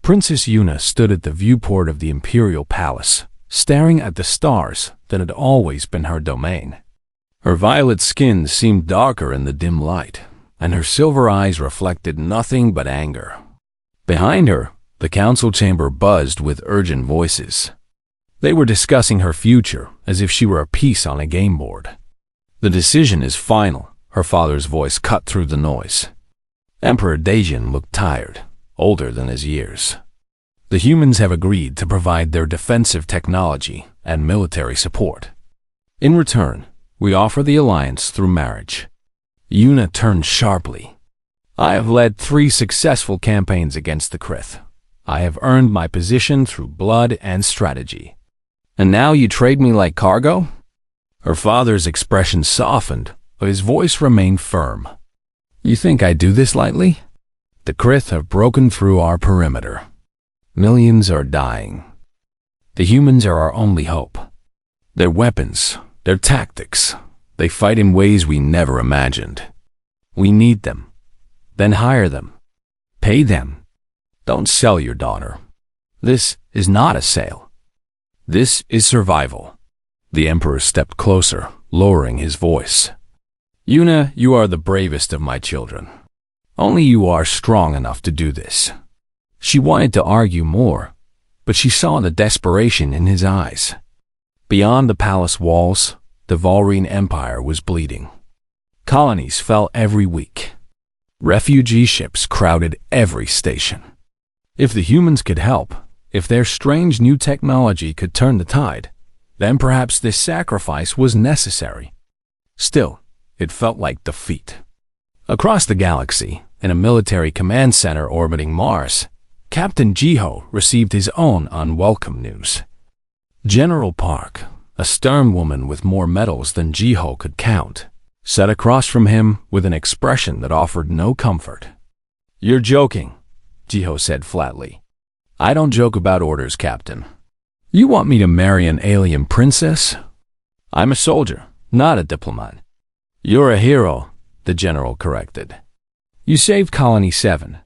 Princess Yuna stood at the viewport of the imperial palace, staring at the stars that had always been her domain. Her violet skin seemed darker in the dim light, and her silver eyes reflected nothing but anger. Behind her, the council chamber buzzed with urgent voices. They were discussing her future as if she were a piece on a game board. "The decision is final," her father's voice cut through the noise. Emperor Dajin looked tired, older than his years. "The humans have agreed to provide their defensive technology and military support. In return, we offer the alliance through marriage." Yuna turned sharply. "I have led 3 successful campaigns against the Krith. I have earned my position through blood and strategy. And now you trade me like cargo?" Her father's expression softened, but his voice remained firm. "You think I do this lightly? The Krith have broken through our perimeter. Millions are dying. The humans are our only hope. Their weapons, their tactics, they fight in ways we never imagined. We need them. Then hire them. Pay them. Don't sell your daughter. This is not a sale. This is survival." The Emperor stepped closer, lowering his voice. "Yuna, you are the bravest of my children. Only you are strong enough to do this." She wanted to argue more, but she saw the desperation in his eyes. Beyond the palace walls, the Valrine Empire was bleeding. Colonies fell every week. Refugee ships crowded every station. If the humans could help, if their strange new technology could turn the tide, then perhaps this sacrifice was necessary. Still, it felt like defeat. Across the galaxy, in a military command center orbiting Mars, Captain Jiho received his own unwelcome news. General Park, a stern woman with more medals than Jiho could count, sat across from him with an expression that offered no comfort. "You're joking," Jiho said flatly. "I don't joke about orders, Captain. You want me to marry an alien princess? I'm a soldier, not a diplomat." "You're a hero," the general corrected. "You saved Colony 7.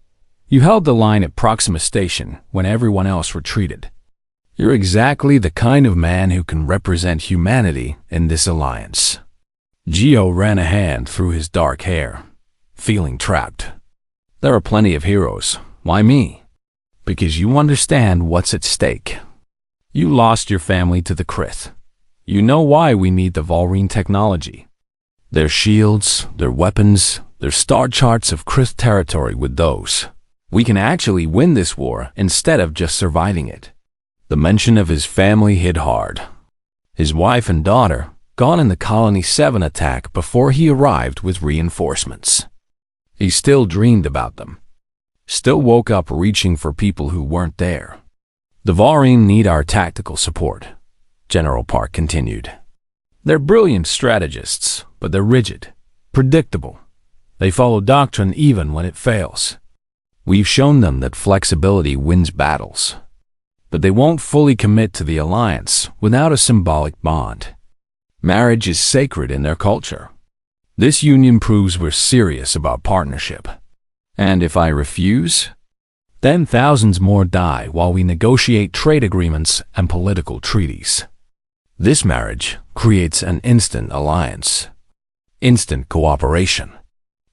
You held the line at Proxima Station when everyone else retreated. You're exactly the kind of man who can represent humanity in this alliance." Gio ran a hand through his dark hair, feeling trapped. "There are plenty of heroes. Why me?" "Because you understand what's at stake. You lost your family to the Krith. You know why we need the Valrine technology. Their shields, their weapons, their star charts of Krith territory with those. We can actually win this war instead of just surviving it." The mention of his family hit hard. His wife and daughter, gone in the Colony 7 attack before he arrived with reinforcements. He still dreamed about them. Still woke up reaching for people who weren't there. "The Valrine need our tactical support," General Park continued. "They're brilliant strategists, but they're rigid, predictable. They follow doctrine even when it fails. We've shown them that flexibility wins battles. But they won't fully commit to the alliance without a symbolic bond. Marriage is sacred in their culture. This union proves we're serious about partnership. And if I refuse, then thousands more die while we negotiate trade agreements and political treaties. This marriage creates an instant alliance, instant cooperation,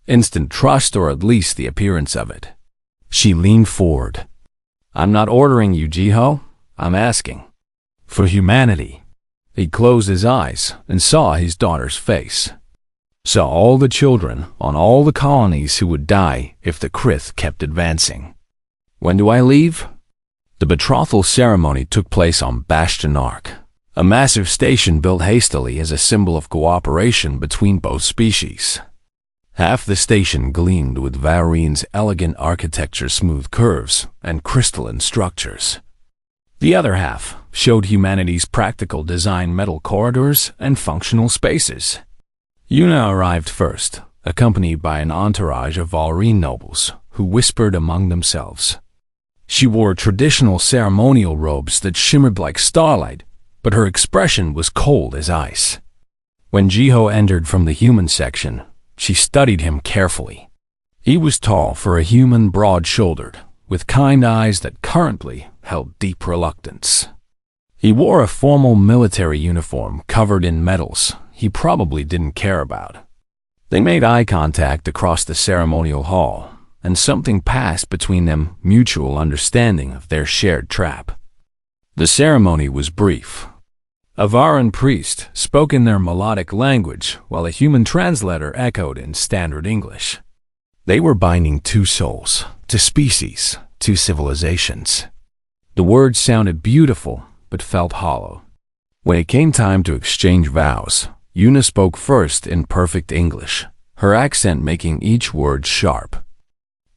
instant trust, or at least the appearance of it." She leaned forward. "I'm not ordering you, Jiho. I'm asking. For humanity." He closed his eyes and saw his daughter's face. Saw all the children on all the colonies who would die if the Krith kept advancing. "When do I leave?" The betrothal ceremony took place on Bastion Arc, a massive station built hastily as a symbol of cooperation between both species. Half the station gleamed with Valrine's elegant architecture, smooth curves, and crystalline structures. The other half showed humanity's practical design, metal corridors, and functional spaces. Yuna arrived first, accompanied by an entourage of Valrine nobles, who whispered among themselves. She wore traditional ceremonial robes that shimmered like starlight, but her expression was cold as ice. When Jiho entered from the human section, she studied him carefully. He was tall for a human, broad-shouldered, with kind eyes that currently held deep reluctance. He wore a formal military uniform covered in medals he probably didn't care about. They made eye contact across the ceremonial hall, and something passed between them, mutual understanding of their shared trap. The ceremony was brief. A Varan priest spoke in their melodic language, while a human translator echoed in standard English. They were binding two souls, two species, two civilizations. The words sounded beautiful, but felt hollow. When it came time to exchange vows, Yuna spoke first in perfect English, her accent making each word sharp.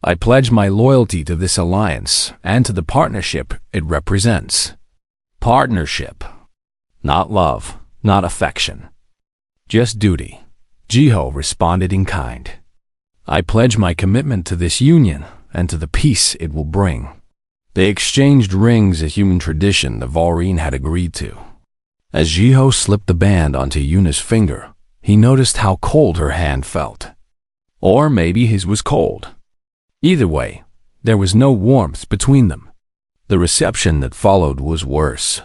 I pledge my loyalty to this alliance and to the partnership it represents. Partnership. Not love, not affection. Just duty. Jiho responded in kind. I pledge my commitment to this union and to the peace it will bring. They exchanged rings, a human tradition the Valrine had agreed to. As Jiho slipped the band onto Yuna's finger, he noticed how cold her hand felt. Or maybe his was cold. Either way, there was no warmth between them. The reception that followed was worse.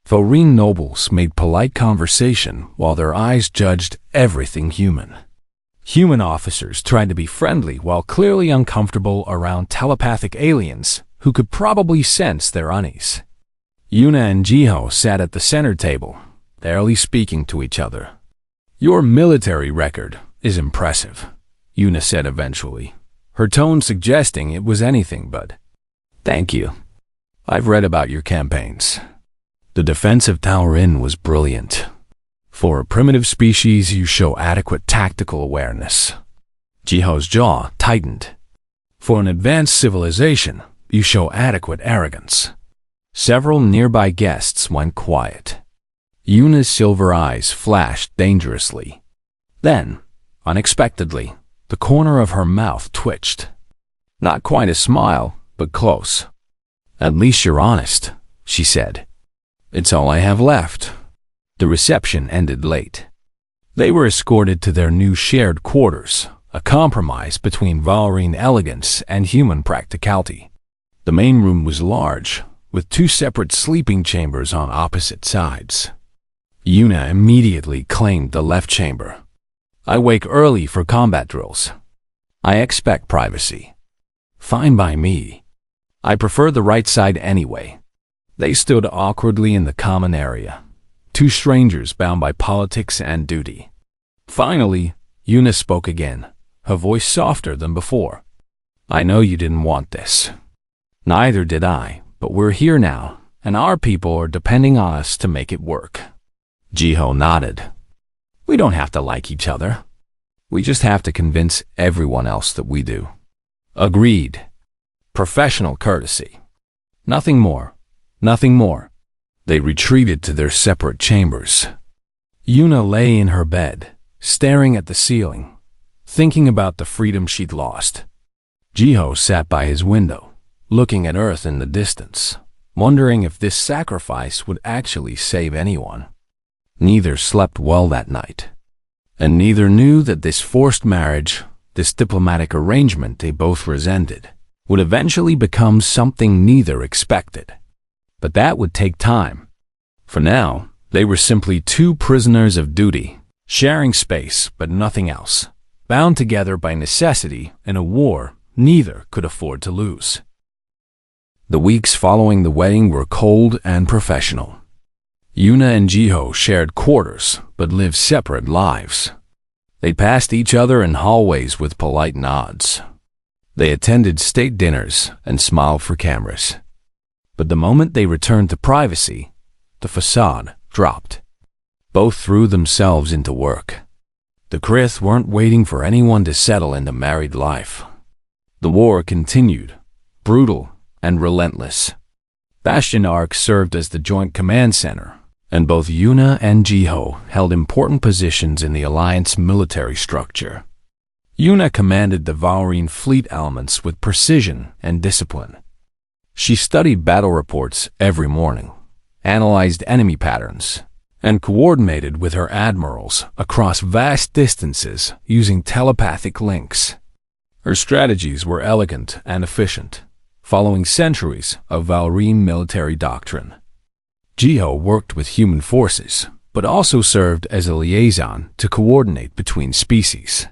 Valrine nobles made polite conversation while their eyes judged everything human. Human officers tried to be friendly while clearly uncomfortable around telepathic aliens who could probably sense their unease. Yuna and Jiho sat at the center table, barely speaking to each other. Your military record is impressive, Yuna said eventually, her tone suggesting it was anything but. Thank you. I've read about your campaigns. The defense of Taurin was brilliant. For a primitive species, you show adequate tactical awareness. Jiho's jaw tightened. For an advanced civilization, you show adequate arrogance. Several nearby guests went quiet. Yuna's silver eyes flashed dangerously. Then, unexpectedly, the corner of her mouth twitched. Not quite a smile, but close. At least you're honest, she said. It's all I have left. The reception ended late. They were escorted to their new shared quarters, a compromise between Valrine elegance and human practicality. The main room was large, with two separate sleeping chambers on opposite sides. Yuna immediately claimed the left chamber. I wake early for combat drills. I expect privacy. Fine by me. I prefer the right side anyway. They stood awkwardly in the common area, two strangers bound by politics and duty. Finally, Yuna spoke again, her voice softer than before. I know you didn't want this. Neither did I, but we're here now, and our people are depending on us to make it work. Jiho nodded. We don't have to like each other. We just have to convince everyone else that we do. Agreed. Professional courtesy. Nothing more. Nothing more. They retreated to their separate chambers. Yuna lay in her bed, staring at the ceiling, thinking about the freedom she'd lost. Jiho sat by his window, looking at Earth in the distance, wondering if this sacrifice would actually save anyone. Neither slept well that night, and neither knew that this forced marriage, this diplomatic arrangement they both resented, would eventually become something neither expected. But that would take time. For now, they were simply two prisoners of duty, sharing space but nothing else, bound together by necessity in a war neither could afford to lose. The weeks following the wedding were cold and professional. Yuna and Jiho shared quarters but lived separate lives. They passed each other in hallways with polite nods. They attended state dinners and smiled for cameras. But the moment they returned to privacy, the facade dropped. Both threw themselves into work. The Krith weren't waiting for anyone to settle into married life. The war continued, brutal and relentless. Bastion Arc served as the joint command center, and both Yuna and Jiho held important positions in the Alliance military structure. Yuna commanded the Valrine fleet elements with precision and discipline. She studied battle reports every morning, analyzed enemy patterns, and coordinated with her admirals across vast distances using telepathic links. Her strategies were elegant and efficient, following centuries of Valrine military doctrine. Jiho worked with human forces, but also served as a liaison to coordinate between species.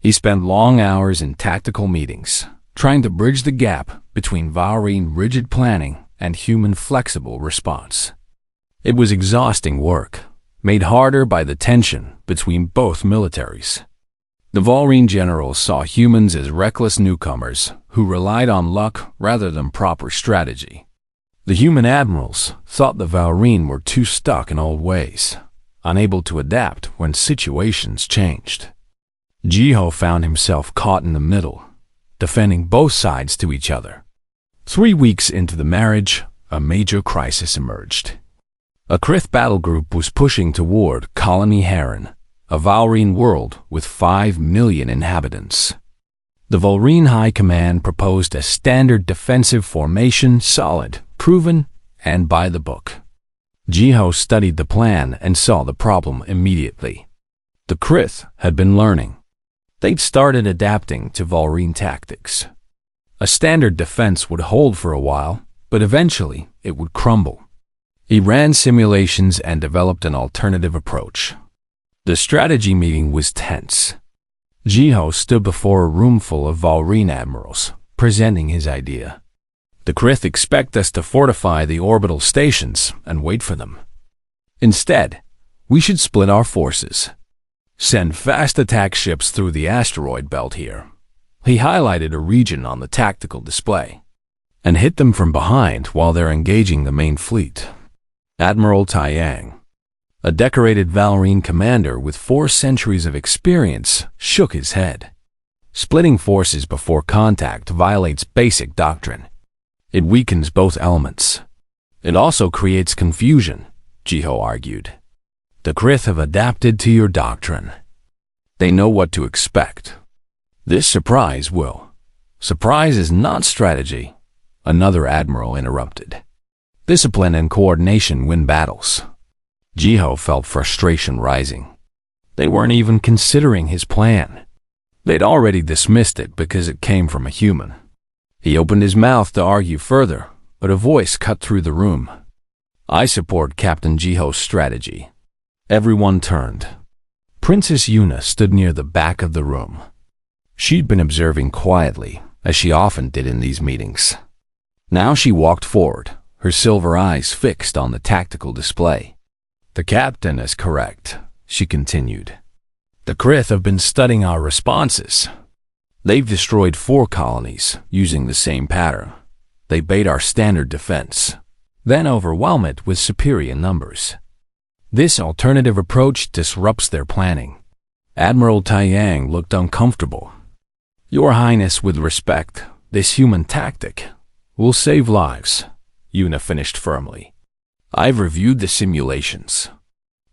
He spent long hours in tactical meetings, trying to bridge the gap between Valrine rigid planning and human flexible response. It was exhausting work, made harder by the tension between both militaries. The Valrine generals saw humans as reckless newcomers who relied on luck rather than proper strategy. The human admirals thought the Valrine were too stuck in old ways, unable to adapt when situations changed. Jiho found himself caught in the middle, defending both sides to each other. 3 weeks into the marriage, a major crisis emerged. A Krith battle group was pushing toward Colony Heron, a Valrine world with 5 million inhabitants. The Valrine High Command proposed a standard defensive formation, solid, proven, and by the book. Jiho studied the plan and saw the problem immediately. The Krith had been learning. They'd started adapting to Valrine tactics. A standard defense would hold for a while, but eventually it would crumble. He ran simulations and developed an alternative approach. The strategy meeting was tense. Jiho stood before a room full of Valrine admirals, presenting his idea. The Krith expect us to fortify the orbital stations and wait for them. Instead, we should split our forces. Send fast attack ships through the asteroid belt here. He highlighted a region on the tactical display. And hit them from behind while they're engaging the main fleet. Admiral Taiyang, a decorated Valrine commander with 4 centuries of experience, shook his head. Splitting forces before contact violates basic doctrine. It weakens both elements. It also creates confusion, Jiho argued. The Krith have adapted to your doctrine. They know what to expect. This surprise will. Surprise is not strategy, another admiral interrupted. Discipline and coordination win battles. Jiho felt frustration rising. They weren't even considering his plan. They'd already dismissed it because it came from a human. He opened his mouth to argue further, but a voice cut through the room. I support Captain Jiho's strategy. Everyone turned. Princess Yuna stood near the back of the room. She'd been observing quietly, as she often did in these meetings. Now she walked forward, her silver eyes fixed on the tactical display. The captain is correct, she continued. The Krith have been studying our responses. They've destroyed 4 colonies using the same pattern. They bait our standard defense, then overwhelm it with superior numbers. This alternative approach disrupts their planning. Admiral Taiyang looked uncomfortable. Your Highness, with respect, this human tactic will save lives, Yuna finished firmly. I've reviewed the simulations.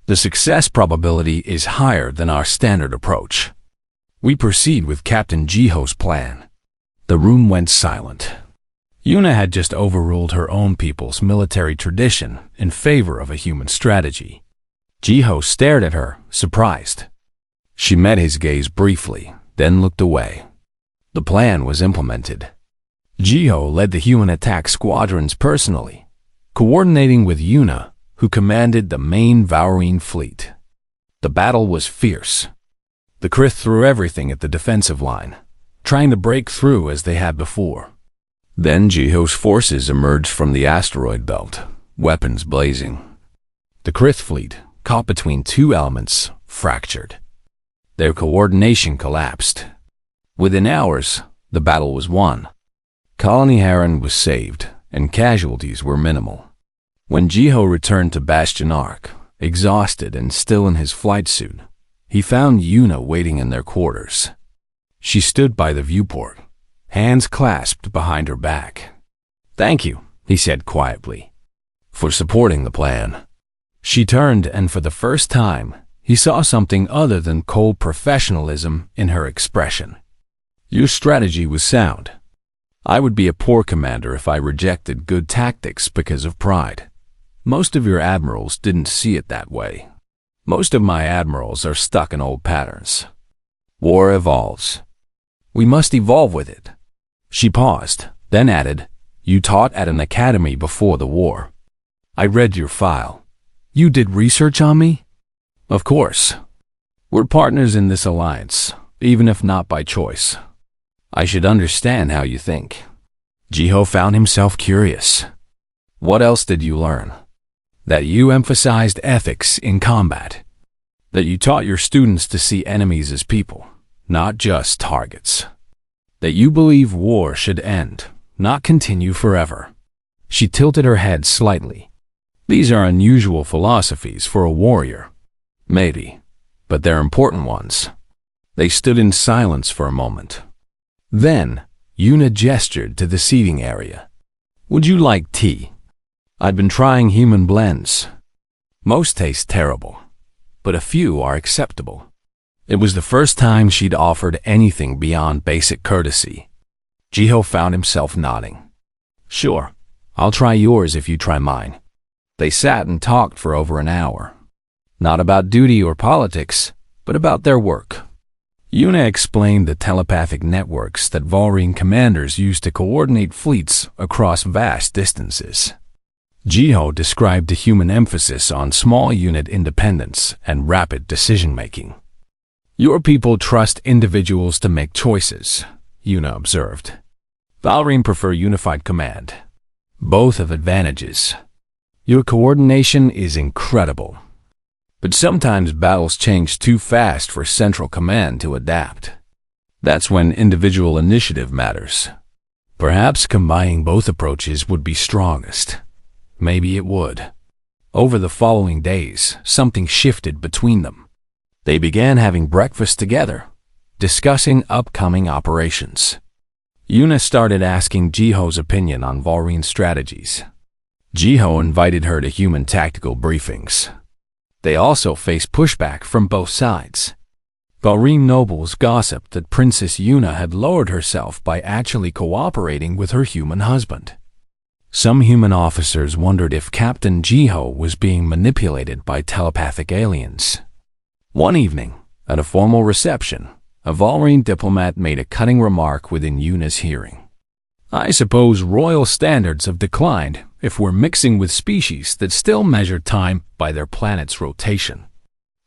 The success probability is higher than our standard approach. We proceed with Captain Jiho's plan. The room went silent. Yuna had just overruled her own people's military tradition in favor of a human strategy. Jiho stared at her, surprised. She met his gaze briefly, then looked away. The plan was implemented. Jiho led the human attack squadrons personally, coordinating with Yuna, who commanded the main Valrine fleet. The battle was fierce. The Krith threw everything at the defensive line, trying to break through as they had before. Then Jiho's forces emerged from the asteroid belt, weapons blazing. The Krith fleet, caught between 2 elements, fractured. Their coordination collapsed. Within hours, the battle was won. Colony Heron was saved, and casualties were minimal. When Jiho returned to Bastion Arc, exhausted and still in his flight suit, he found Yuna waiting in their quarters. She stood by the viewport, hands clasped behind her back. Thank you, he said quietly, for supporting the plan. She turned, and for the first time, he saw something other than cold professionalism in her expression. Your strategy was sound. I would be a poor commander if I rejected good tactics because of pride. Most of your admirals didn't see it that way. Most of my admirals are stuck in old patterns. War evolves. We must evolve with it. She paused, then added, You taught at an academy before the war. I read your file. You did research on me? Of course. We're partners in this alliance, even if not by choice. I should understand how you think. Jiho found himself curious. What else did you learn? That you emphasized ethics in combat. That you taught your students to see enemies as people, not just targets. That you believe war should end, not continue forever. She tilted her head slightly. These are unusual philosophies for a warrior. Maybe, but they're important ones. They stood in silence for a moment. Then, Yuna gestured to the seating area. Would you like tea? I'd been trying human blends. Most taste terrible, but a few are acceptable. It was the first time she'd offered anything beyond basic courtesy. Jiho found himself nodding. Sure, I'll try yours if you try mine. They sat and talked for over an hour. Not about duty or politics, but about their work. Yuna explained the telepathic networks that Valrine commanders use to coordinate fleets across vast distances. Jiho described the human emphasis on small unit independence and rapid decision-making. Your people trust individuals to make choices, Yuna observed. Valrine prefer unified command. Both have advantages. Your coordination is incredible. But sometimes battles change too fast for central command to adapt. That's when individual initiative matters. Perhaps combining both approaches would be strongest. Maybe it would. Over the following days, something shifted between them. They began having breakfast together, discussing upcoming operations. Yuna started asking Jiho's opinion on Valrine's strategies. Jiho invited her to human tactical briefings. They also faced pushback from both sides. Valrine nobles gossiped that Princess Yuna had lowered herself by actually cooperating with her human husband. Some human officers wondered if Captain Jiho was being manipulated by telepathic aliens. One evening, at a formal reception, a Valrine diplomat made a cutting remark within Yuna's hearing. I suppose royal standards have declined if we're mixing with species that still measure time by their planet's rotation.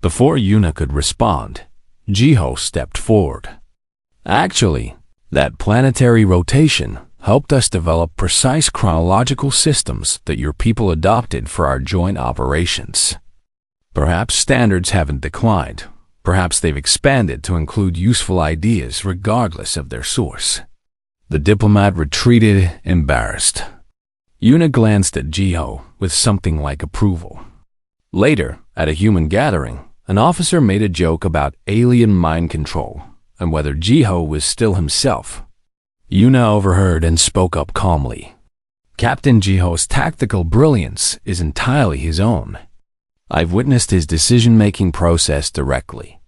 Before Yuna could respond, Jiho stepped forward. Actually, that planetary rotation helped us develop precise chronological systems that your people adopted for our joint operations. Perhaps standards haven't declined. Perhaps they've expanded to include useful ideas regardless of their source. The diplomat retreated, embarrassed. Yuna glanced at Jiho with something like approval. Later, at a human gathering, an officer made a joke about alien mind control and whether Jiho was still himself. Yuna overheard and spoke up calmly. Captain Jiho's tactical brilliance is entirely his own. I've witnessed his decision-making process directly.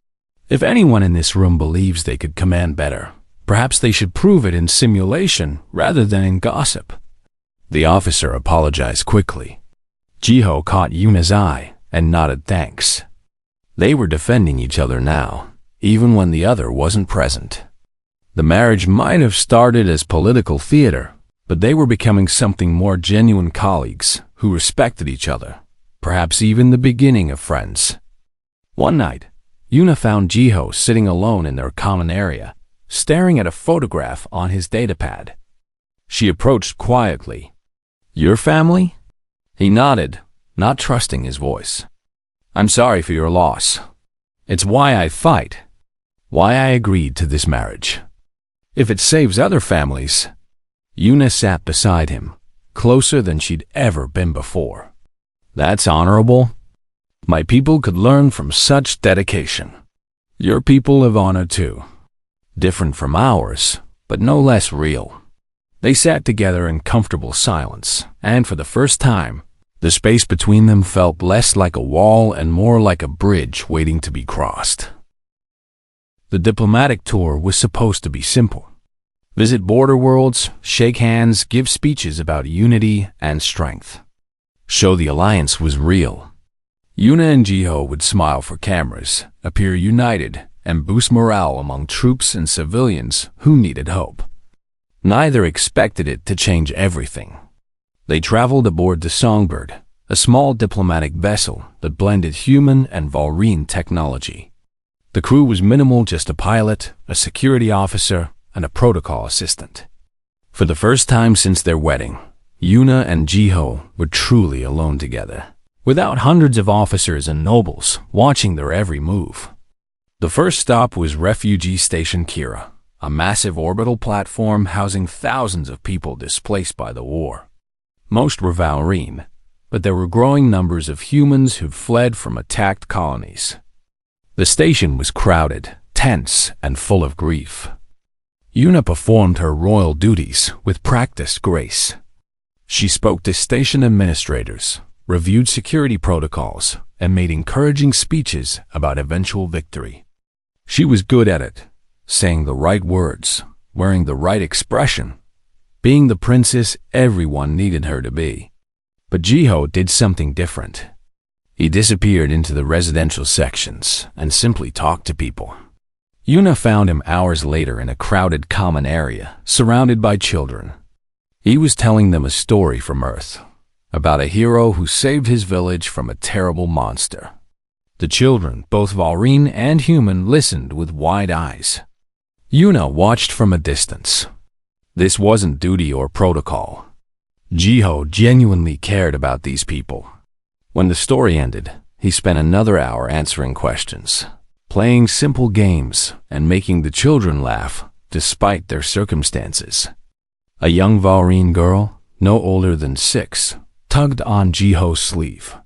If anyone in this room believes they could command better, perhaps they should prove it in simulation rather than in gossip. The officer apologized quickly. Jiho caught Yuna's eye and nodded thanks. They were defending each other now, even when the other wasn't present. The marriage might have started as political theater, but they were becoming something more genuine colleagues who respected each other, perhaps even the beginning of friends. One night, Yuna found Jiho sitting alone in their common area, staring at a photograph on his datapad. She approached quietly. Your family? He nodded, not trusting his voice. I'm sorry for your loss. It's why I fight, why I agreed to this marriage. If it saves other families. Yuna sat beside him, closer than she'd ever been before. That's honorable. My people could learn from such dedication. Your people have honor too. Different from ours, but no less real. They sat together in comfortable silence, and for the first time, the space between them felt less like a wall and more like a bridge waiting to be crossed. The diplomatic tour was supposed to be simple. Visit border worlds, shake hands, give speeches about unity and strength. Show the alliance was real. Yuna and Jiho would smile for cameras, appear united, and boost morale among troops and civilians who needed hope. Neither expected it to change everything. They traveled aboard the Songbird, a small diplomatic vessel that blended human and Valrine technology. The crew was minimal, just a pilot, a security officer, and a protocol assistant. For the first time since their wedding, Yuna and Jiho were truly alone together, without hundreds of officers and nobles watching their every move. The first stop was Refugee Station Kira, a massive orbital platform housing thousands of people displaced by the war. Most were Valrine, but there were growing numbers of humans who'd fled from attacked colonies. The station was crowded, tense, and full of grief. Yuna performed her royal duties with practiced grace. She spoke to station administrators, reviewed security protocols, and made encouraging speeches about eventual victory. She was good at it, saying the right words, wearing the right expression, being the princess everyone needed her to be. But Jiho did something different. He disappeared into the residential sections and simply talked to people. Yuna found him hours later in a crowded common area, surrounded by children. He was telling them a story from Earth, about a hero who saved his village from a terrible monster. The children, both Valrine and human, listened with wide eyes. Yuna watched from a distance. This wasn't duty or protocol. Jiho genuinely cared about these people. When the story ended, he spent another hour answering questions, playing simple games, and making the children laugh despite their circumstances. A young Valrine girl, no older than 6, tugged on Jiho's sleeve.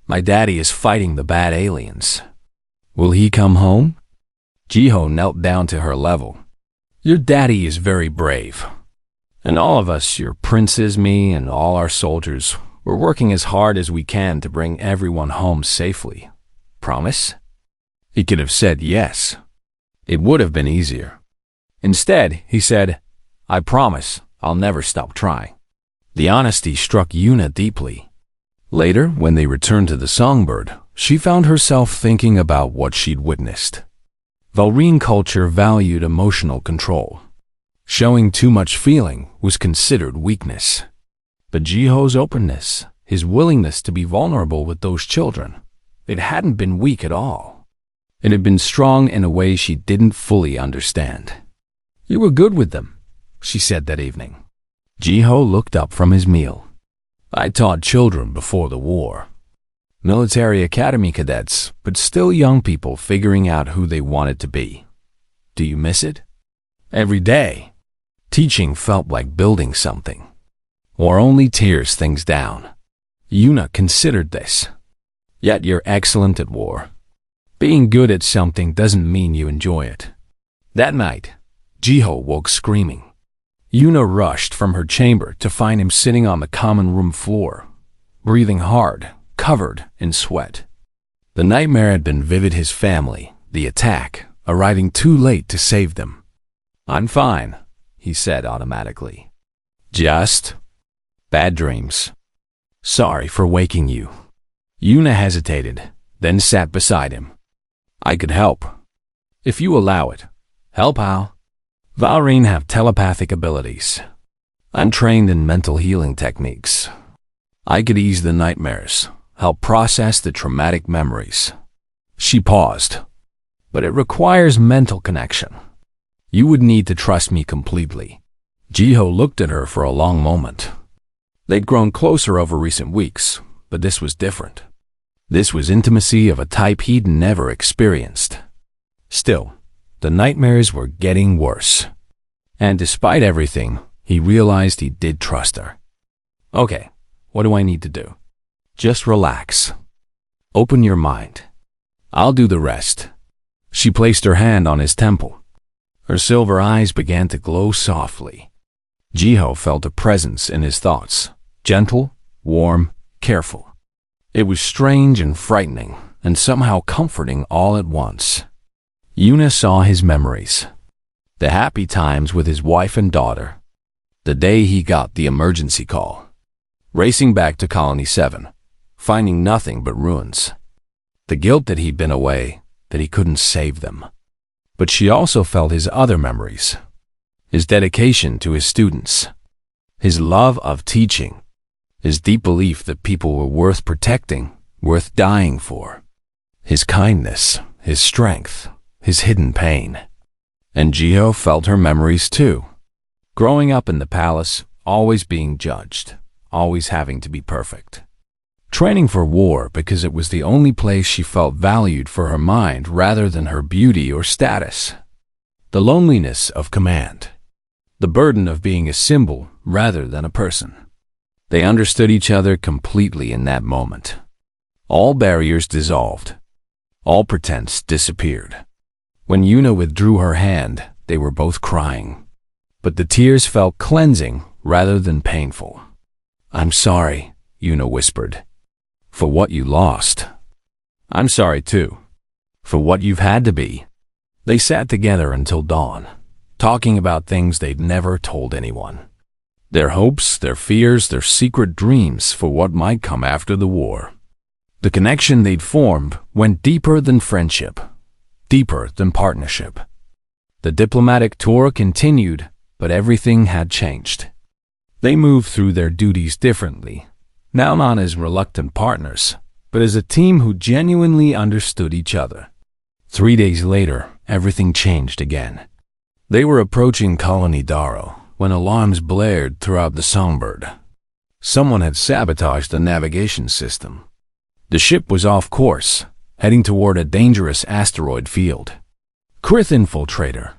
"My daddy is fighting the bad aliens. Will he come home?" Jiho knelt down to her level. "Your daddy is very brave. And all of us, your princes, me, and all our soldiers, we're working as hard as we can to bring everyone home safely. Promise?" He could have said yes. It would have been easier. Instead, he said, "I promise, I'll never stop trying." The honesty struck Yuna deeply. Later, when they returned to the Songbird, she found herself thinking about what she'd witnessed. Valrine culture valued emotional control. Showing too much feeling was considered weakness. But Jiho's openness, his willingness to be vulnerable with those children, it hadn't been weak at all. It had been strong in a way she didn't fully understand. "You were good with them," she said that evening. Jiho looked up from his meal. "I taught children before the war. Military academy cadets, but still young people figuring out who they wanted to be. Do you miss it? Every day, teaching felt like building something. Or only tears things down." Yuna considered this. "Yet you're excellent at war. Being good at something doesn't mean you enjoy it." That night, Jiho woke screaming. Yuna rushed from her chamber to find him sitting on the common room floor, breathing hard, covered in sweat. The nightmare had been vivid: his family, the attack, arriving too late to save them. "I'm fine," he said automatically. "Just bad dreams. Sorry for waking you." Yuna hesitated, then sat beside him. "I could help. If you allow it." "Help how?" "Valrine have telepathic abilities. I'm trained in mental healing techniques. I could ease the nightmares, help process the traumatic memories." She paused. "But it requires mental connection. You would need to trust me completely." Jiho looked at her for a long moment. They'd grown closer over recent weeks, but this was different. This was intimacy of a type he'd never experienced. Still, the nightmares were getting worse. And despite everything, he realized he did trust her. "Okay, what do I need to do?" "Just relax. Open your mind. I'll do the rest." She placed her hand on his temple. Her silver eyes began to glow softly. Jiho felt a presence in his thoughts, gentle, warm, careful. It was strange and frightening, and somehow comforting all at once. Yuna saw his memories. The happy times with his wife and daughter. The day he got the emergency call. Racing back to Colony 7, finding nothing but ruins. The guilt that he'd been away, that he couldn't save them. But she also felt his other memories. his dedication to his students, his love of teaching, his deep belief that people were worth protecting, worth dying for, his kindness, his strength, his hidden pain. And Jiho felt her memories too. Growing up in the palace, always being judged, always having to be perfect. Training for war because it was the only place she felt valued for her mind rather than her beauty or status. The loneliness of command. The burden of being a symbol rather than a person. They understood each other completely in that moment. All barriers dissolved. All pretense disappeared. When Yuna withdrew her hand, they were both crying. But the tears felt cleansing rather than painful. "I'm sorry," Yuna whispered, "for what you lost. I'm sorry too, for what you've had to be." They sat together until dawn, talking about things they'd never told anyone. Their hopes, their fears, their secret dreams for what might come after the war. The connection they'd formed went deeper than friendship, deeper than partnership. The diplomatic tour continued, but everything had changed. They moved through their duties differently, now not as reluctant partners, but as a team who genuinely understood each other. 3 days later, everything changed again. They were approaching Colony Darrow when alarms blared throughout the Songbird. Someone had sabotaged the navigation system. The ship was off course, heading toward a dangerous asteroid field. "Krith infiltrator,"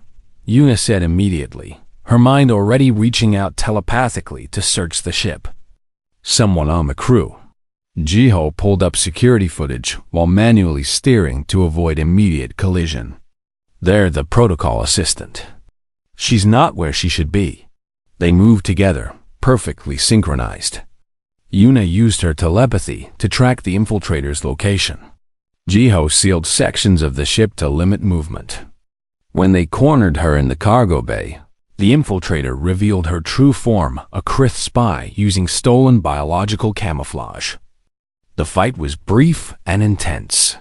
Yuna said immediately, her mind already reaching out telepathically to search the ship. "Someone on the crew." Jiho pulled up security footage while manually steering to avoid immediate collision. "They're the protocol assistant. She's not where she should be." They moved together, perfectly synchronized. Yuna used her telepathy to track the infiltrator's location. Jiho sealed sections of the ship to limit movement. When they cornered her in the cargo bay, the infiltrator revealed her true form, a Krith spy using stolen biological camouflage. The fight was brief and intense.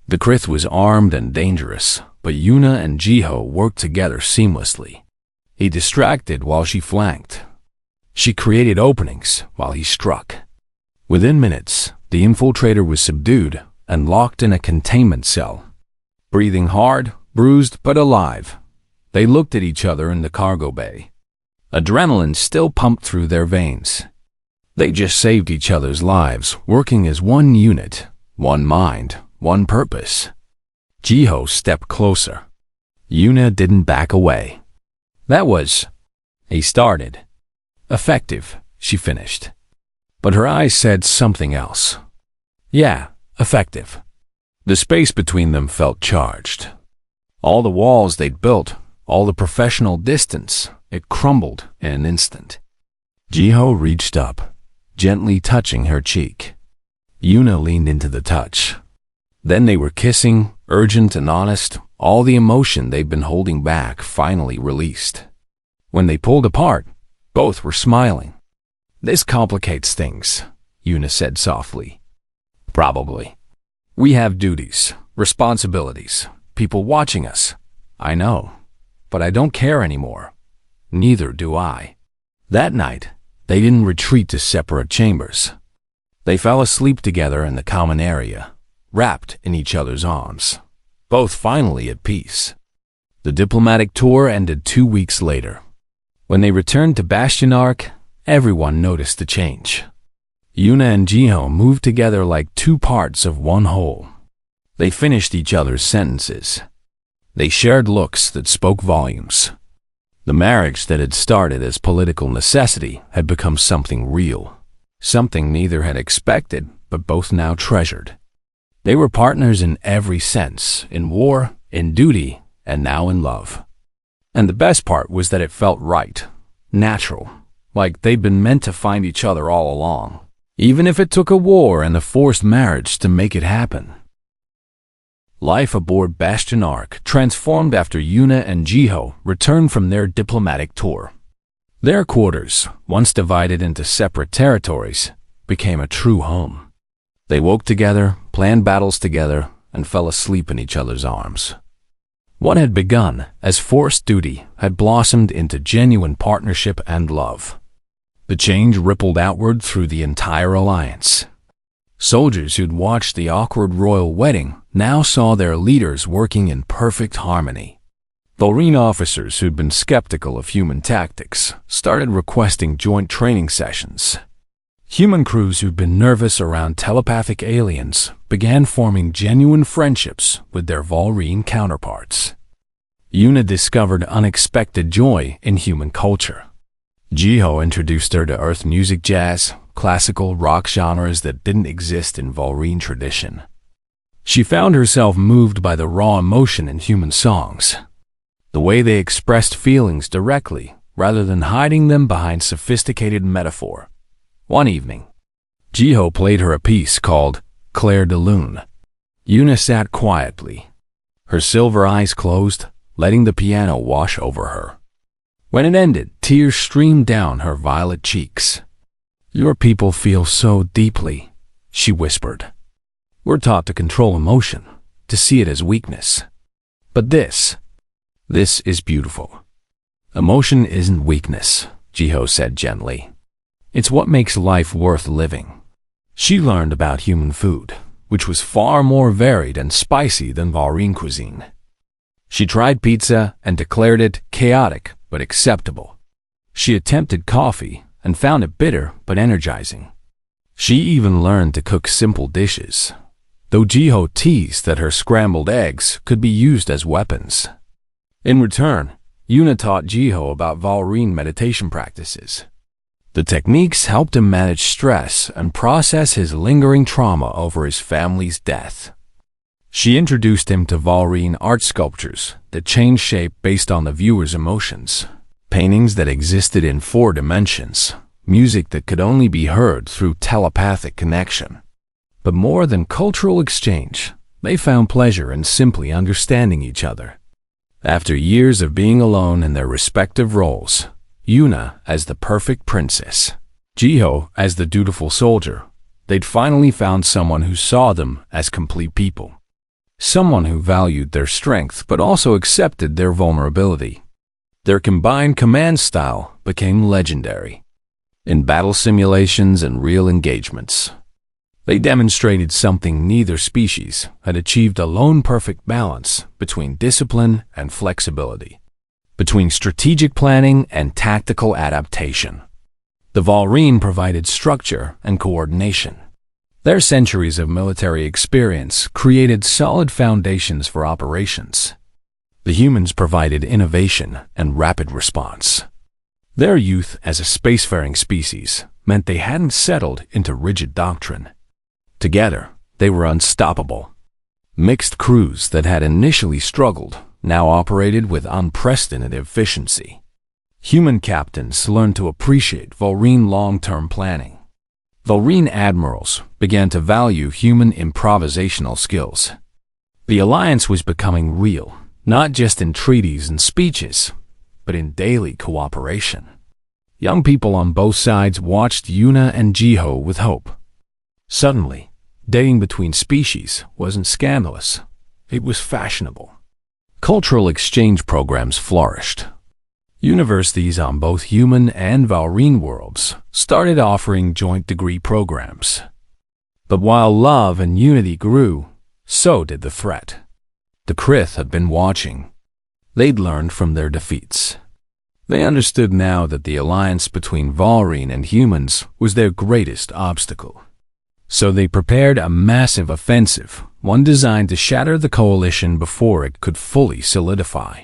The Krith was armed and dangerous, but Yuna and Jiho worked together seamlessly. He distracted while she flanked. She created openings while he struck. Within minutes, the infiltrator was subdued and locked in a containment cell. Breathing hard, bruised but alive, they looked at each other in the cargo bay. Adrenaline still pumped through their veins. They just saved each other's lives, working as one unit, one mind, one purpose. Jiho stepped closer. Yuna didn't back away. "That was," he started. "Effective," she finished. But her eyes said something else. "Yeah, effective." The space between them felt charged. All the walls they'd built, all the professional distance, it crumbled in an instant. Jiho reached up, gently touching her cheek. Yuna leaned into the touch. Then they were kissing, urgent and honest, all the emotion they'd been holding back finally released. When they pulled apart, both were smiling. "This complicates things," Yuna said softly. "Probably. We have duties, responsibilities, people watching us. I know, but I don't care anymore. Neither do I." That night, they didn't retreat to separate chambers. They fell asleep together in the common area, wrapped in each other's arms, both finally at peace. The diplomatic tour ended 2 weeks later. When they returned to Bastion Arc, everyone noticed the change. Yuna and Jiho moved together like two parts of one whole. They finished each other's sentences. They shared looks that spoke volumes. The marriage that had started as political necessity had become something real, something neither had expected but both now treasured. They were partners in every sense, in war, in duty, and now in love. And the best part was that it felt right, natural, like they'd been meant to find each other all along, even if it took a war and a forced marriage to make it happen. Life aboard Bastion Arc transformed after Yuna and Jiho returned from their diplomatic tour. Their quarters, once divided into separate territories, became a true home. They woke together, planned battles together, and fell asleep in each other's arms. What had begun as forced duty had blossomed into genuine partnership and love. The change rippled outward through the entire alliance. Soldiers who'd watched the awkward royal wedding now saw their leaders working in perfect harmony. Volrene officers who'd been skeptical of human tactics started requesting joint training sessions. Human crews who'd been nervous around telepathic aliens began forming genuine friendships with their Volrene counterparts. Yuna discovered unexpected joy in human culture. Jiho introduced her to Earth music, jazz, classical, rock genres that didn't exist in Volrene tradition. She found herself moved by the raw emotion in human songs, the way they expressed feelings directly rather than hiding them behind sophisticated metaphor. One evening, Jiho played her a piece called Clair de Lune. Yuna sat quietly, her silver eyes closed, letting the piano wash over her. When it ended, tears streamed down her violet cheeks. "Your people feel so deeply," she whispered. "We're taught to control emotion, to see it as weakness. But this is beautiful." "Emotion isn't weakness," Jiho said gently. "It's what makes life worth living." She learned about human food, which was far more varied and spicy than Volrene cuisine. She tried pizza and declared it chaotic but acceptable. She attempted coffee and found it bitter but energizing. She even learned to cook simple dishes, though Jiho teased that her scrambled eggs could be used as weapons. In return, Yuna taught Jiho about Volrene meditation practices. The techniques helped him manage stress and process his lingering trauma over his family's death. She introduced him to Volrene art sculptures that changed shape based on the viewer's emotions, paintings that existed in 4 dimensions, music that could only be heard through telepathic connection. But more than cultural exchange, they found pleasure in simply understanding each other. After years of being alone in their respective roles, Yuna as the perfect princess, Jiho as the dutiful soldier, they'd finally found someone who saw them as complete people. Someone who valued their strength but also accepted their vulnerability. Their combined command style became legendary. In battle simulations and real engagements, they demonstrated something neither species had achieved: a lone perfect balance between discipline and flexibility, between strategic planning and tactical adaptation. The Volrene provided structure and coordination. Their centuries of military experience created solid foundations for operations. The humans provided innovation and rapid response. Their youth as a spacefaring species meant they hadn't settled into rigid doctrine. Together, they were unstoppable. Mixed crews that had initially struggled now operated with unprecedented efficiency. Human captains learned to appreciate Volrene long-term planning. Volrene admirals began to value human improvisational skills. The alliance was becoming real, not just in treaties and speeches, but in daily cooperation. Young people on both sides watched Yuna and Jiho with hope. Suddenly, dating between species wasn't scandalous. It was fashionable. Cultural exchange programs flourished. Universities on both human and Volrene worlds started offering joint degree programs. But while love and unity grew, so did the threat. The Krith had been watching. They'd learned from their defeats. They understood now that the alliance between Volrene and humans was their greatest obstacle. So they prepared a massive offensive, one designed to shatter the coalition before it could fully solidify.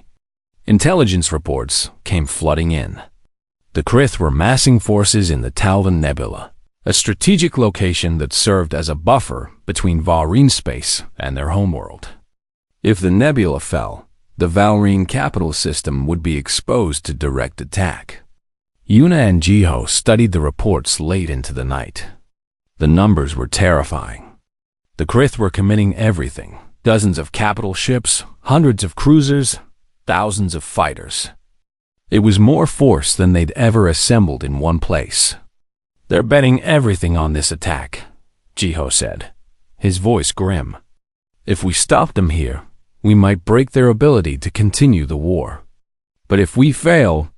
Intelligence reports came flooding in. The Krith were massing forces in the Talvin Nebula, a strategic location that served as a buffer between Volrene space and their homeworld. If the nebula fell, the Volrene capital system would be exposed to direct attack. Yuna and Jiho studied the reports late into the night. The numbers were terrifying. The Krith were committing everything: dozens of capital ships, hundreds of cruisers, thousands of fighters. It was more force than they'd ever assembled in one place. "They're betting everything on this attack," Jiho said, his voice grim. "If we stop them here, we might break their ability to continue the war. But if we fail,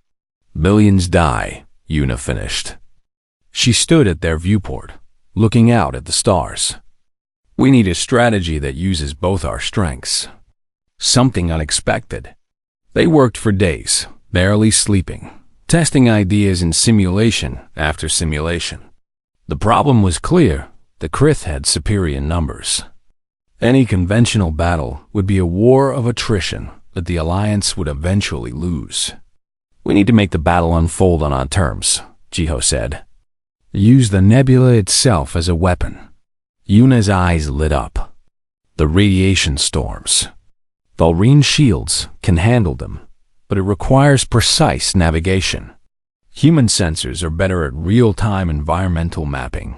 millions die, Una finished. She stood at their viewport, looking out at the stars. We need a strategy that uses both our strengths. Something unexpected. They worked for days, barely sleeping, testing ideas in simulation after simulation. The problem was clear. The Krith had superior numbers. Any conventional battle would be a war of attrition that the Alliance would eventually lose. We need to make the battle unfold on our terms, Jiho said. Use the nebula itself as a weapon. Yuna's eyes lit up. The radiation storms. Valrine shields can handle them, but it requires precise navigation. Human sensors are better at real-time environmental mapping.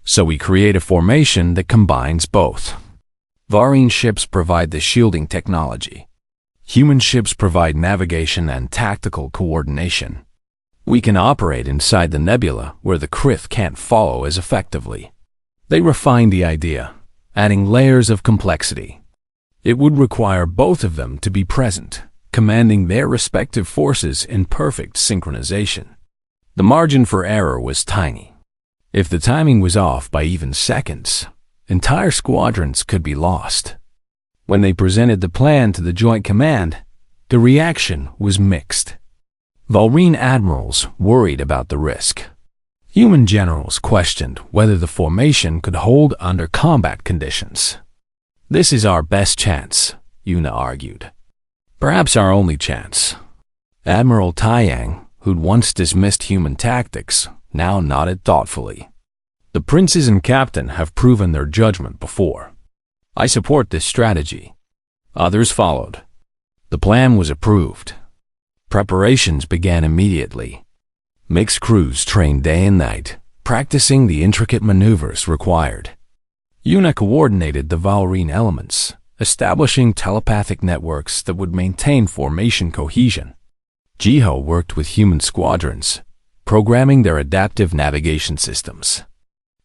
So we create a formation that combines both. Valrine ships provide the shielding technology. Human ships provide navigation and tactical coordination. We can operate inside the nebula where the Krith can't follow as effectively. They refined the idea, adding layers of complexity. It would require both of them to be present, commanding their respective forces in perfect synchronization. The margin for error was tiny. If the timing was off by even seconds, entire squadrons could be lost. When they presented the plan to the Joint Command, the reaction was mixed. Valrine admirals worried about the risk. Human generals questioned whether the formation could hold under combat conditions. This is our best chance, Una argued. Perhaps our only chance. Admiral Taiyang, who'd once dismissed human tactics, now nodded thoughtfully. The princes and captain have proven their judgment before. I support this strategy. Others followed. The plan was approved. Preparations began immediately. Mixed crews trained day and night, practicing the intricate maneuvers required. Una coordinated the Valrine elements, establishing telepathic networks that would maintain formation cohesion. Jiho worked with human squadrons, programming their adaptive navigation systems.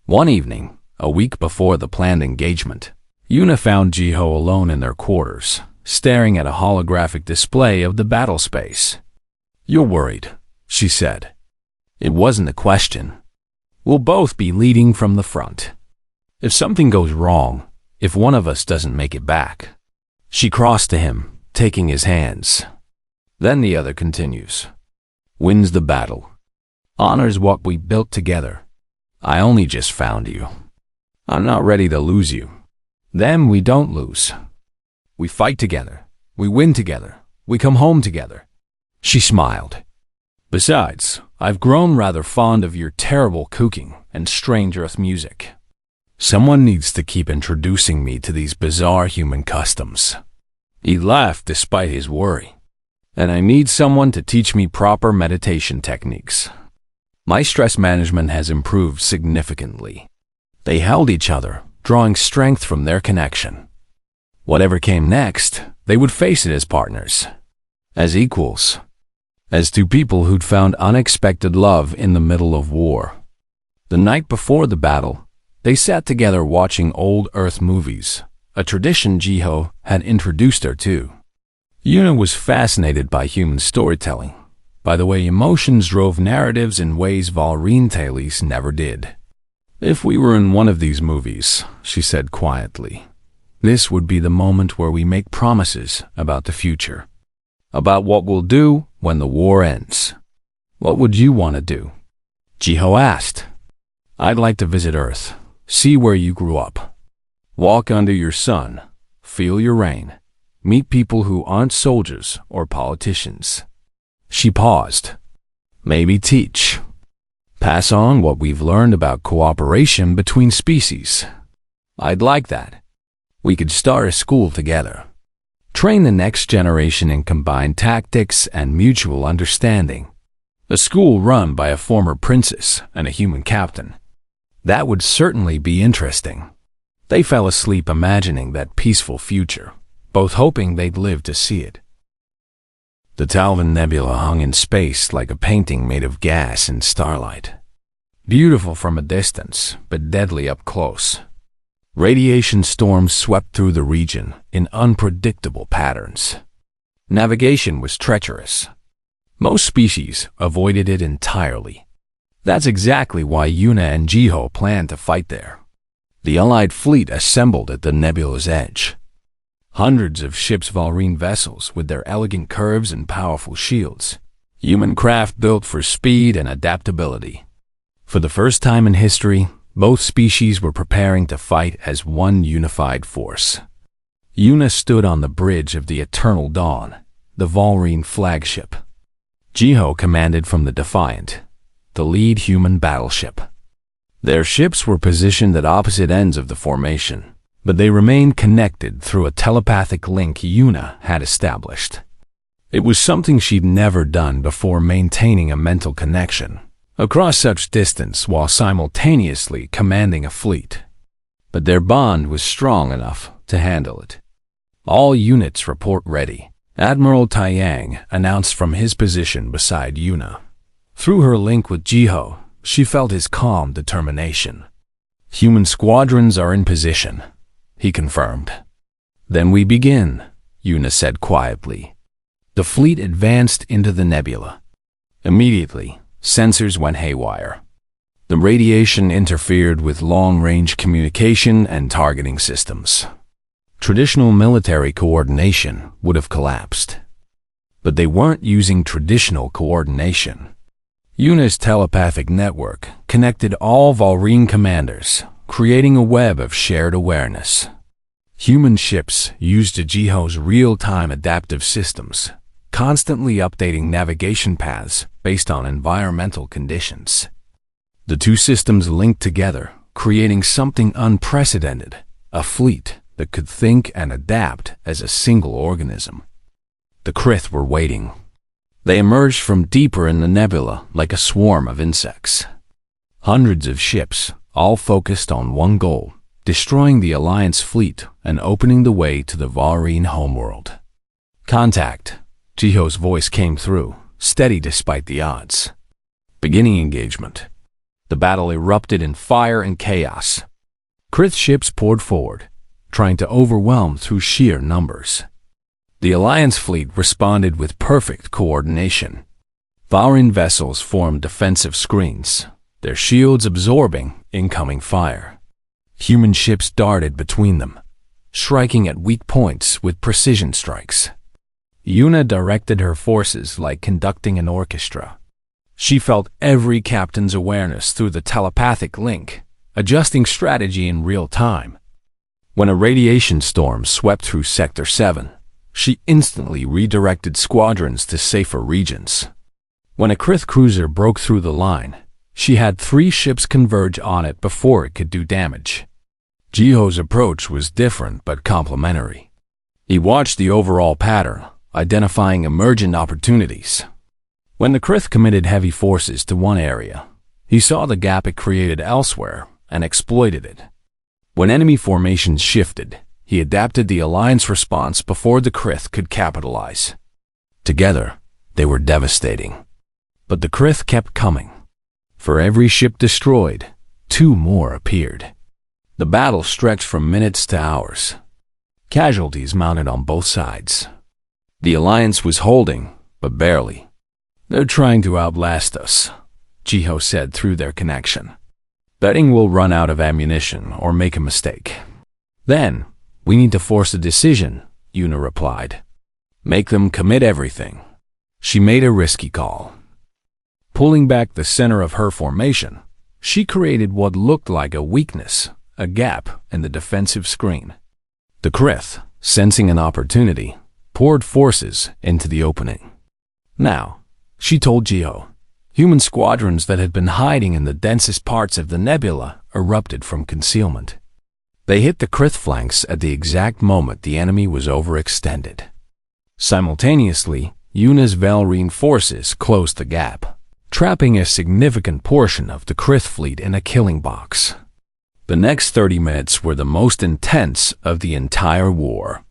One evening, a week before the planned engagement, Una found Jiho alone in their quarters, staring at a holographic display of the battle space. "You're worried," she said. "It wasn't a question. We'll both be leading from the front. If something goes wrong, if one of us doesn't make it back." She crossed to him, taking his hands. Then the other continues. "Wins the battle. Honors what we built together. I only just found you. I'm not ready to lose you. Then we don't lose. We fight together. We win together. We come home together." She smiled. "Besides, I've grown rather fond of your terrible cooking and strange earth music. Someone needs to keep introducing me to these bizarre human customs." He laughed despite his worry. "And I need someone to teach me proper meditation techniques. My stress management has improved significantly." They held each other, drawing strength from their connection. Whatever came next, they would face it as partners, as equals, as two people who'd found unexpected love in the middle of war. The night before the battle, they sat together watching old Earth movies, a tradition Jiho had introduced her to. Una was fascinated by human storytelling, by the way emotions drove narratives in ways Valrine tales never did. "If we were in one of these movies," she said quietly, "this would be the moment where we make promises about the future, about what we'll do when the war ends. What would you want to do?" Jiho asked. "I'd like to visit Earth, see where you grew up, walk under your sun, feel your rain, meet people who aren't soldiers or politicians." She paused. "Maybe teach. Pass on what we've learned about cooperation between species. I'd like that. We could start a school together. Train the next generation in combined tactics and mutual understanding. A school run by a former princess and a human captain. That would certainly be interesting." They fell asleep imagining that peaceful future, both hoping they'd live to see it. The Talvin Nebula hung in space like a painting made of gas and starlight. Beautiful from a distance, but deadly up close. Radiation storms swept through the region in unpredictable patterns. Navigation was treacherous. Most species avoided it entirely. That's exactly why Yuna and Jiho planned to fight there. The Allied fleet assembled at the nebula's edge. Hundreds of ships, Valrine vessels with their elegant curves and powerful shields. Human craft built for speed and adaptability. For the first time in history, both species were preparing to fight as one unified force. Yuna stood on the bridge of the Eternal Dawn, the Valrine flagship. Jiho commanded from the Defiant, the lead human battleship. Their ships were positioned at opposite ends of the formation, but they remained connected through a telepathic link Yuna had established. It was something she'd never done before, maintaining a mental connection across such distance while simultaneously commanding a fleet. But their bond was strong enough to handle it. All units report ready, Admiral Taiyang announced from his position beside Yuna. Through her link with Jiho, she felt his calm determination. Human squadrons are in position, he confirmed. Then we begin, Yuna said quietly. The fleet advanced into the nebula. Immediately, sensors went haywire. The radiation interfered with long-range communication and targeting systems. Traditional military coordination would have collapsed. But they weren't using traditional coordination. Yuna's telepathic network connected all Valrine commanders, creating a web of shared awareness. Human ships used Jiho's real-time adaptive systems, constantly updating navigation paths based on environmental conditions. The two systems linked together, creating something unprecedented, a fleet that could think and adapt as a single organism. The Krith were waiting. They emerged from deeper in the nebula like a swarm of insects. Hundreds of ships, all focused on one goal, destroying the Alliance fleet and opening the way to the Valrine homeworld. Contact. Jiho's voice came through, steady despite the odds. Beginning engagement. The battle erupted in fire and chaos. Krith ships poured forward, trying to overwhelm through sheer numbers. The Alliance fleet responded with perfect coordination. Valrine vessels formed defensive screens, their shields absorbing incoming fire. Human ships darted between them, striking at weak points with precision strikes. Yuna directed her forces like conducting an orchestra. She felt every captain's awareness through the telepathic link, adjusting strategy in real time. When a radiation storm swept through Sector 7, she instantly redirected squadrons to safer regions. When a Krith cruiser broke through the line, she had 3 ships converge on it before it could do damage. Jiho's approach was different but complementary. He watched the overall pattern, identifying emergent opportunities. When the Krith committed heavy forces to one area, he saw the gap it created elsewhere and exploited it. When enemy formations shifted, he adapted the Alliance response before the Krith could capitalize. Together, they were devastating. But the Krith kept coming. For every ship destroyed, 2 more appeared. The battle stretched from minutes to hours. Casualties mounted on both sides. The Alliance was holding, but barely. They're trying to outlast us, Jiho said through their connection. Betting we'll run out of ammunition or make a mistake. Then, we need to force a decision, Yuna replied. Make them commit everything. She made a risky call. Pulling back the center of her formation, she created what looked like a weakness, a gap in the defensive screen. The Krith, sensing an opportunity, poured forces into the opening. Now, she told Jiho, human squadrons that had been hiding in the densest parts of the nebula erupted from concealment. They hit the Krith flanks at the exact moment the enemy was overextended. Simultaneously, Yuna's Valrine forces closed the gap, trapping a significant portion of the Krith fleet in a killing box. The next 30 minutes were the most intense of the entire war.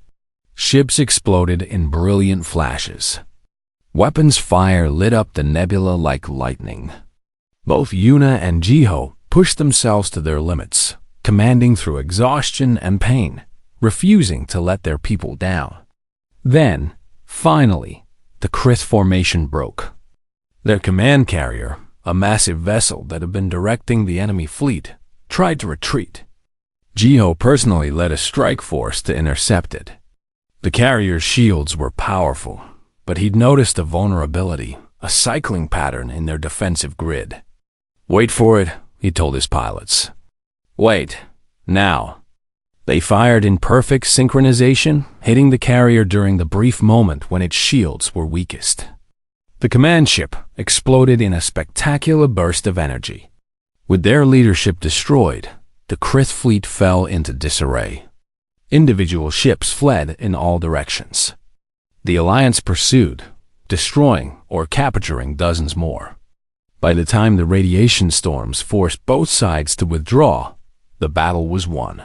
Ships exploded in brilliant flashes. Weapons fire lit up the nebula like lightning. Both Yuna and Jiho pushed themselves to their limits, commanding through exhaustion and pain, refusing to let their people down. Then, finally, the Krith formation broke. Their command carrier, a massive vessel that had been directing the enemy fleet, tried to retreat. Jiho personally led a strike force to intercept it. The carrier's shields were powerful, but he'd noticed a vulnerability, a cycling pattern in their defensive grid. "Wait for it," he told his pilots. "Wait, now." They fired in perfect synchronization, hitting the carrier during the brief moment when its shields were weakest. The command ship exploded in a spectacular burst of energy. With their leadership destroyed, the Krith fleet fell into disarray. Individual ships fled in all directions. The Alliance pursued, destroying or capturing dozens more. By the time the radiation storms forced both sides to withdraw, the battle was won.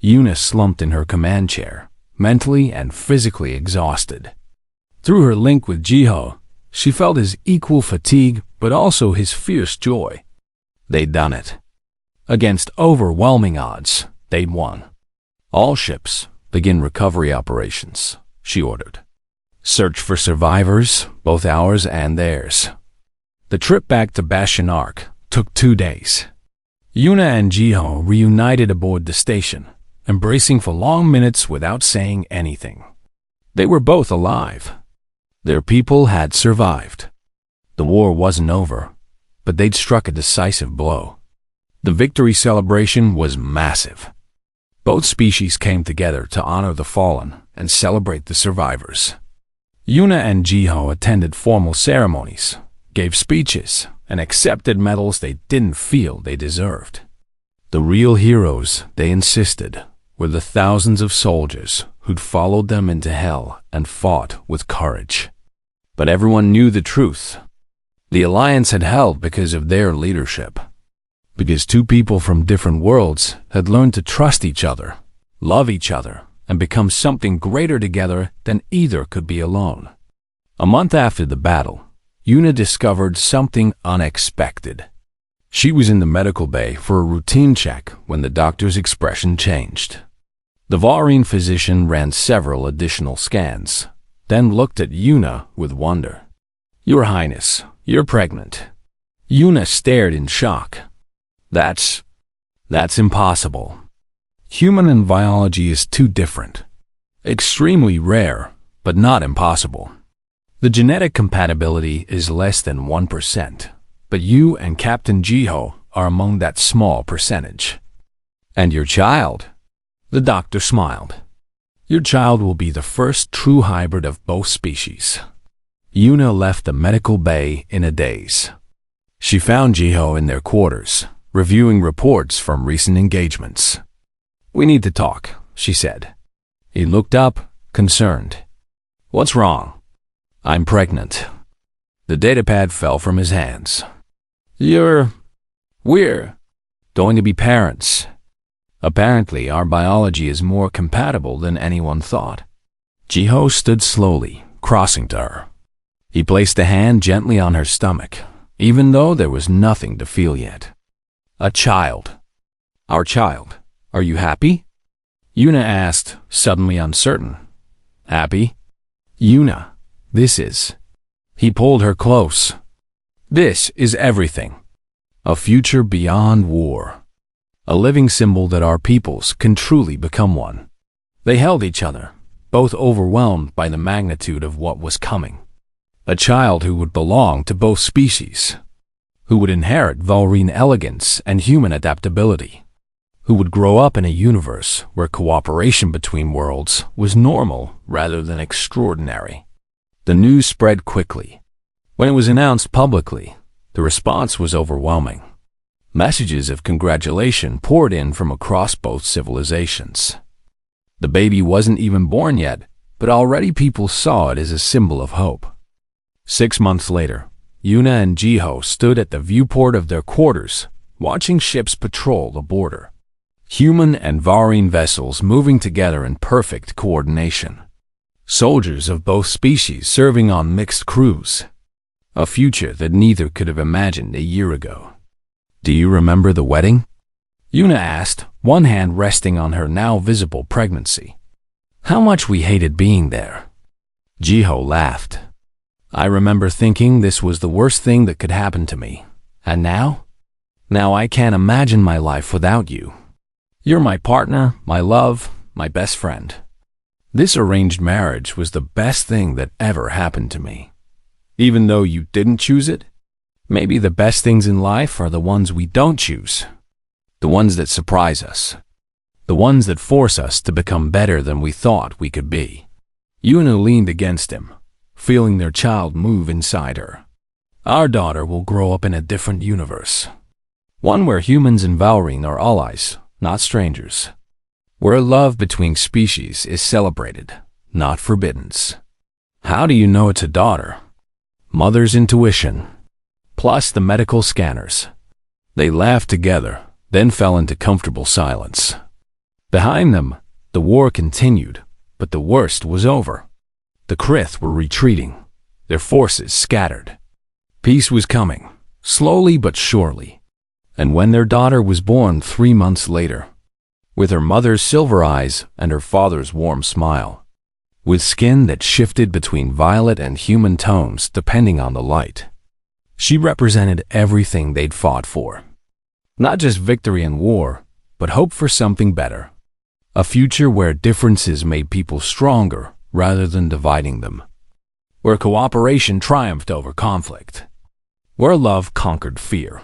Yuna slumped in her command chair, mentally and physically exhausted. Through her link with Jiho, she felt his equal fatigue but also his fierce joy. They'd done it. Against overwhelming odds, they'd won. "All ships, begin recovery operations," she ordered. "Search for survivors, both ours and theirs." The trip back to Bastion Arc took 2 days. Yuna and Jiho reunited aboard the station, embracing for long minutes without saying anything. They were both alive. Their people had survived. The war wasn't over, but they'd struck a decisive blow. The victory celebration was massive. Both species came together to honor the fallen and celebrate the survivors. Yuna and Jiho attended formal ceremonies, gave speeches, and accepted medals they didn't feel they deserved. The real heroes, they insisted, were the thousands of soldiers who'd followed them into hell and fought with courage. But everyone knew the truth. The Alliance had held because of their leadership. Because two people from different worlds had learned to trust each other, love each other, and become something greater together than either could be alone. A month after the battle, Yuna discovered something unexpected. She was in the medical bay for a routine check when the doctor's expression changed. The Vaurine physician ran several additional scans, then looked at Yuna with wonder. "Your Highness, you're pregnant." Yuna stared in shock. That's impossible. Human and biology is too different. Extremely rare, but not impossible. The genetic compatibility is less than 1%, but you and Captain Jiho are among that small percentage. "And your child?" The doctor smiled. "Your child will be the first true hybrid of both species." Yuna left the medical bay in a daze. She found Jiho in their quarters, reviewing reports from recent engagements. "We need to talk," she said. He looked up, concerned. "What's wrong?" "I'm pregnant." The datapad fell from his hands. We're going to be parents. Apparently, our biology is more compatible than anyone thought." Jiho stood slowly, crossing to her. He placed a hand gently on her stomach, even though there was nothing to feel yet. "A child. Our child. Are you happy?" Yuna asked, suddenly uncertain. "Happy?" "Yuna, this is..." He pulled her close. "This is everything. A future beyond war. A living symbol that our peoples can truly become one." They held each other, both overwhelmed by the magnitude of what was coming. A child who would belong to both species, who would inherit Vaurine elegance and human adaptability, who would grow up in a universe where cooperation between worlds was normal rather than extraordinary. The news spread quickly. When it was announced publicly, the response was overwhelming. Messages of congratulation poured in from across both civilizations. The baby wasn't even born yet, but already people saw it as a symbol of hope. 6 months later, Yuna and Jiho stood at the viewport of their quarters, watching ships patrol the border. Human and Vaurine vessels moving together in perfect coordination. Soldiers of both species serving on mixed crews. A future that neither could have imagined a year ago. "Do you remember the wedding?" Yuna asked, one hand resting on her now visible pregnancy. How much we hated being there. Jiho laughed. I remember thinking this was the worst thing that could happen to me. And now? Now I can't imagine my life without you. You're my partner, my love, my best friend. This arranged marriage was the best thing that ever happened to me. Even though you didn't choose it, maybe the best things in life are the ones we don't choose. The ones that surprise us. The ones that force us to become better than we thought we could be. Yuna leaned against him, feeling their child move inside her. Our daughter will grow up in a different universe. One where humans and Valrine are allies, not strangers. Where love between species is celebrated, not forbidden. How do you know it's a daughter? Mother's intuition, plus the medical scanners. They laughed together, then fell into comfortable silence. Behind them, the war continued, but the worst was over. The Krith were retreating, their forces scattered. Peace was coming, slowly but surely. And when their daughter was born 3 months later, with her mother's silver eyes and her father's warm smile, with skin that shifted between violet and human tones depending on the light, she represented everything they'd fought for. Not just victory in war, but hope for something better. A future where differences made people stronger rather than dividing them. Where cooperation triumphed over conflict. Where love conquered fear.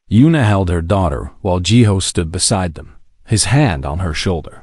Yuna held her daughter while Jiho stood beside them, his hand on her shoulder.